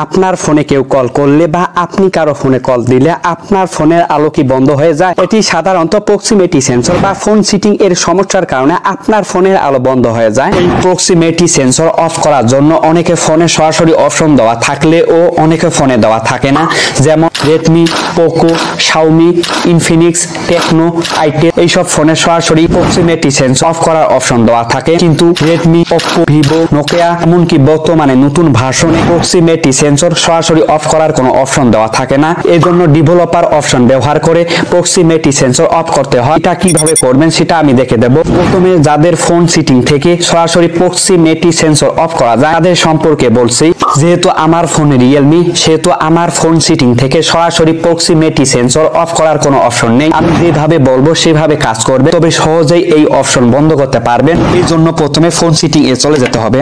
আপনার ফোনে কেউ কল করলে বা আপনি কারো ফোনে কল দিলে আপনার ফোনের আলো কি বন্ধ হয়ে যায়? এটি সাধারণত প্রক্সিমিটি সেন্সর বা ফোন সিটিং এর সমস্যার কারণে আপনার ফোনের আলো বন্ধ হয়ে যায়। এই প্রক্সিমিটি সেন্সর অফ করার জন্য অনেকে ফোনে সরাসরি অপশন দেওয়া থাকলেও অনেকে ফোনে দেওয়া থাকে না, যেমন Redmi, Poco, Xiaomi, Infinix, Tecno, itel এইসব ফোনে সরাসরি প্রক্সিমিটি সেন্সর অফ করার অপশন দেওয়া থাকে, কিন্তু রেডমি, ওপ্পো, ভিভো, নোকিয়া এমনকি বর্তমানে নতুন ভার্সনে প্রক্সিমিটি সেন্সর সরাসরি অফ করার কোনো অপশন দেওয়া থাকে না। এর জন্য ডেভেলপার অপশন ব্যবহার করে প্রক্সিমিটি সেন্সর অফ করতে হয়। এটা কিভাবে করবেন সেটা আমি দেখে দেব। প্রথমে যাদের ফোন সিটিং থেকে সরাসরি প্রক্সিমিটি সেন্সর অফ করা যায় তাদের সম্পর্কে বলছি। যেহেতু আমার ফোন রিয়েলমি, সেহেতু আমার ফোন সিটিং থেকে সরাসরি প্রক্সিমিটি সেন্সর অফ করার কোনো অপশন নেই। আমি যেভাবে বলবো সেভাবে কাজ করবে, তবে সহজেই এই অপশন বন্ধ করতে পারবেন। এই জন্য প্রথমে ফোন সিটিং এ চলে যেতে হবে।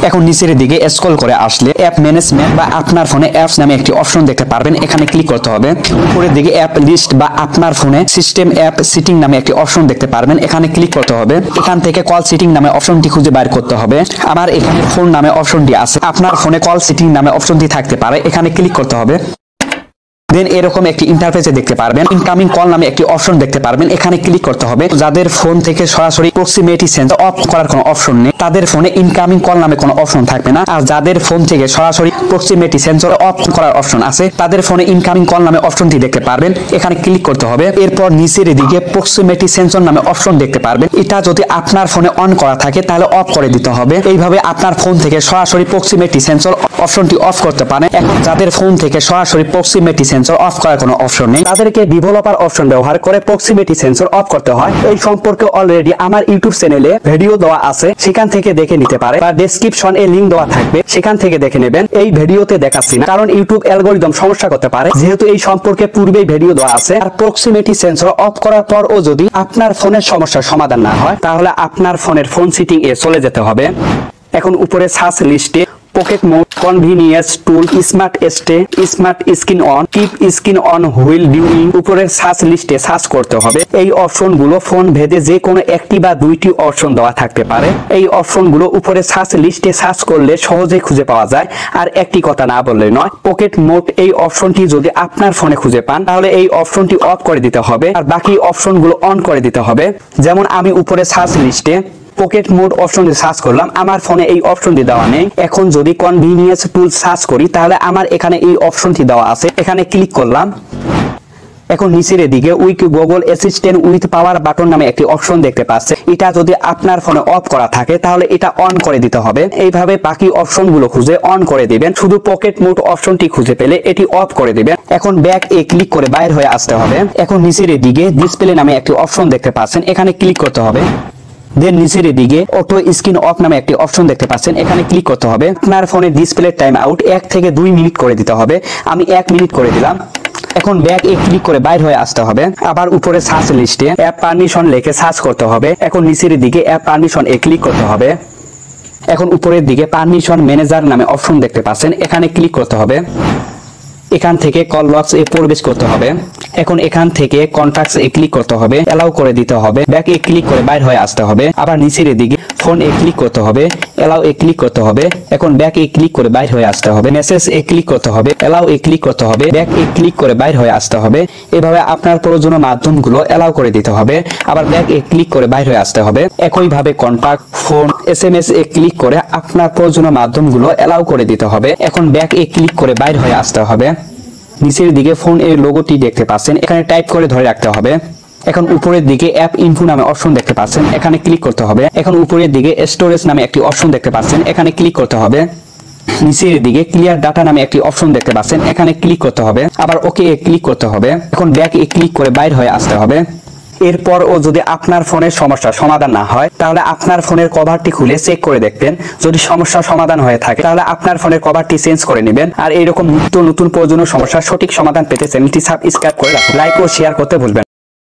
এখন নিচের দিকে স্ক্রল করে আসলে অ্যাপ ম্যানেজমেন্ট বা আপনার ফোনে অ্যাপস নামে একটি অপশন দেখতে পারবেন, এখানে ক্লিক করতে হবে। উপরের দিকে অ্যাপ লিস্ট বা আপনার ফোনে সিস্টেম অ্যাপ সিটিং নামে একটি অপশন দেখতে পারবেন, এখানে ক্লিক করতে হবে। এখান থেকে কল সিটিং নামে অপশনটি খুঁজে বের করতে হবে। আমার এখানে ফোন নামে অপশনটি আছে, আপনার ফোনে কল সিটিং নামে অপশনটি থাকতে পারে, এখানে ক্লিক করতে হবে। দেন এরকম একটি ইন্টারফেসে দেখতে পারবেন ইনকামিং কল নামে একটি অপশন দেখতে পারবেন, এখানে ক্লিক করতে হবে। যাদের ফোন থেকে সরাসরি প্রক্সিমিটি সেন্সর অফ করার কোনো অপশন নেই তাদের ফোনে ইনকামিং কল নামে কোনো অপশন থাকবে না, আর যাদের ফোন থেকে সরাসরি প্রক্সিমিটি সেন্সর অফ করার অপশন আছে তাদের ফোনে ইনকামিং কল নামে অপশনটি দেখতে পারবেন, এখানে ক্লিক করতে হবে। এরপর নিচের দিকে প্রক্সিমিটি সেন্সর নামে অপশন দেখতে পারবেন, এটা যদি আপনার ফোনে অন করা থাকে তাহলে অফ করে দিতে হবে। এইভাবে আপনার ফোন থেকে সরাসরি প্রক্সিমিটি সেন্সর অপশনটি অফ করতে পারেন। এখন যাদের ফোন থেকে সরাসরি প্রক্সিমিটি সেন্সর অফ করার কোনো অপশন নেই তাদেরকে ডেভেলপার অপশন ব্যবহার করে প্রক্সিমিটি সেন্সর অফ করতে হয়। এই সম্পর্কে অলরেডি আমার ইউটিউব চ্যানেলে ভিডিও দেওয়া আছে, সেখান থেকে দেখে নিতে পারে, বা ডেসক্রিপশনে লিংক দেওয়া থাকবে, সেখান থেকে দেখে নেবেন। এই ভিডিওতে দেখাচ্ছি না, কারণ ইউটিউব অ্যালগরিদম সমস্যা করতে পারে, যেহেতু এই সম্পর্কে পূর্বেই ভিডিও দেওয়া আছে। আর প্রক্সিমিটি সেন্সর অফ করার পরও যদি আপনার ফোনের সমস্যার সমাধান না হয় তাহলে আপনার ফোনের ফোন সিটিং এ চলে যেতে হবে। এখন উপরে সার্চ লিস্টে pocket mode, convenience tool, smart stay, smart screen on, keep screen on wheel during উপরের সার্চ লিস্টে সার্চ করতে হবে। এই অপশনগুলো ফোন ভেদে যে কোনো একটি বা দুইটি অপশন দেওয়া থাকতে পারে। এই অপশনগুলো উপরে সার্চ লিস্টে সার্চ করলে সহজেই খুঁজে পাওয়া যায়। আর একটি কথা না বললে নয়, পকেট মোড এই অপশনটি যদি আপনার ফোনে খুঁজে পান তাহলে এই অপশনটি অফ করে দিতে হবে আর বাকি অপশনগুলো অন করে দিতে হবে। যেমন আমি উপরে সার্চ লিস্টে পকেট মোড অপশনটি সার্চ করলাম, আমার ফোনে এই অপশনটি দেওয়া নেই। এখন যদি কনভিনিয়েন্স টুল সার্চ করি তাহলে আমার এখানে এই অপশনটি দেওয়া আছে, এখানে ক্লিক করলাম। এখন নিচের দিকে wake Google Assistant with power button নামে একটি অপশন দেখতে পাচ্ছে, এটা যদি আপনার ফোনে অফ করা থাকে তাহলে এটা অন করে দিতে হবে। এইভাবে বাকি অপশনগুলো খুঁজে অন করে দিবেন, শুধু পকেট মোড অপশনটি খুঁজে পেলে এটি অফ করে দিবেন। এখন ব্যাক এ ক্লিক করে বাইরে হয়ে আসতে হবে। এখন নিচের দিকে ডিসপ্লে নামে একটি অপশন দেখতে পাচ্ছেন, এখানে ক্লিক করতে হবে। দেন নিচের দিকে অটো স্ক্রিন অফ নামে একটি অপশন দেখতে পাচ্ছেন, এখানে ক্লিক করতে হবে। আপনার ফোনে ডিসপ্লে টাইম আউট 1 থেকে 2 মিনিট করে দিতে হবে, আমি 1 মিনিট করে দিলাম। এখন ব্যাক এ ক্লিক করে বাইরে হয়ে আসতে হবে। আবার উপরে সার্চ লিস্টে অ্যাপ পারমিশন লিখে সার্চ করতে হবে। এখন নিচের দিকে অ্যাপ পারমিশন এ ক্লিক করতে হবে। এখন উপরের দিকে পারমিশন ম্যানেজার নামে অপশন দেখতে পাচ্ছেন, এখানে ক্লিক করতে হবে। এখান থেকে কল লক্স এ প্রবেশ করতে হবে। এখন এখান থেকে কন্টাক্টস এ ক্লিক করতে হবে, এলাও করে দিতে হবে। ব্যাক এ ক্লিক করে বাইরে হয়ে আসতে হবে। আবার নিচের দিকে ফোন এ ক্লিক করতে হবে, এলাও এ ক্লিক করতে হবে। এখন ব্যাক এ ক্লিক করে বাইরে হয়ে আসতে হবে। মেসেজ এ ক্লিক করতে হবে, এলাও এ ক্লিক করতে হবে। ব্যাক এ ক্লিক করে বাইরে হয়ে আসতে হবে। এভাবে আপনার প্রয়োজনীয় মাধ্যমগুলো এলাও করে দিতে হবে। আবার ব্যাক এ ক্লিক করে বাইরে হয়ে আসতে হবে। একইভাবে কন্টাক্ট, ফোন, এসএমএস এ ক্লিক করে আপনার প্রয়োজনীয় মাধ্যমগুলো এলাও করে দিতে হবে। এখন ব্যাক এ ক্লিক করে বাইরে হয়ে আসতে হবে। নিচের দিকে ফোন এর লোগোটি দেখতে পাচ্ছেন, এখানে টাইপ করে ধরে রাখতে হবে। এখন উপরের দিকে অ্যাপ ইনফো নামে অপশন দেখতে পাচ্ছেন, এখানে ক্লিক করতে হবে। এখন উপরের দিকে স্টোরেজ নামে একটি অপশন দেখতে পাচ্ছেন, এখানে ক্লিক করতে হবে। নিচের দিকে ক্লিয়ার ডাটা নামে একটি অপশন দেখতে পাচ্ছেন, এখানে ক্লিক করতে হবে। আবার ওকে এ ক্লিক করতে হবে। এখন ব্যাক এ ক্লিক করে বাইরে হয়ে আসতে হবে। এরপরও যদি আপনার ফোনের সমস্যার সমাধান না হয় তাহলে আপনার ফোনের কভারটি খুলে চেক করে দেখবেন। যদি সমস্যার সমাধান হয়ে থাকে তাহলে আপনার ফোনের কভারটি চেঞ্জ করে নেবেন। আর এইরকম নিত্য নতুন প্রয়োজনীয় সমস্যার সঠিক সমাধান পেতে চ্যানেলটি সাবস্ক্রাইব করে রাখুন, লাইক ও শেয়ার করতে ভুলবেন না।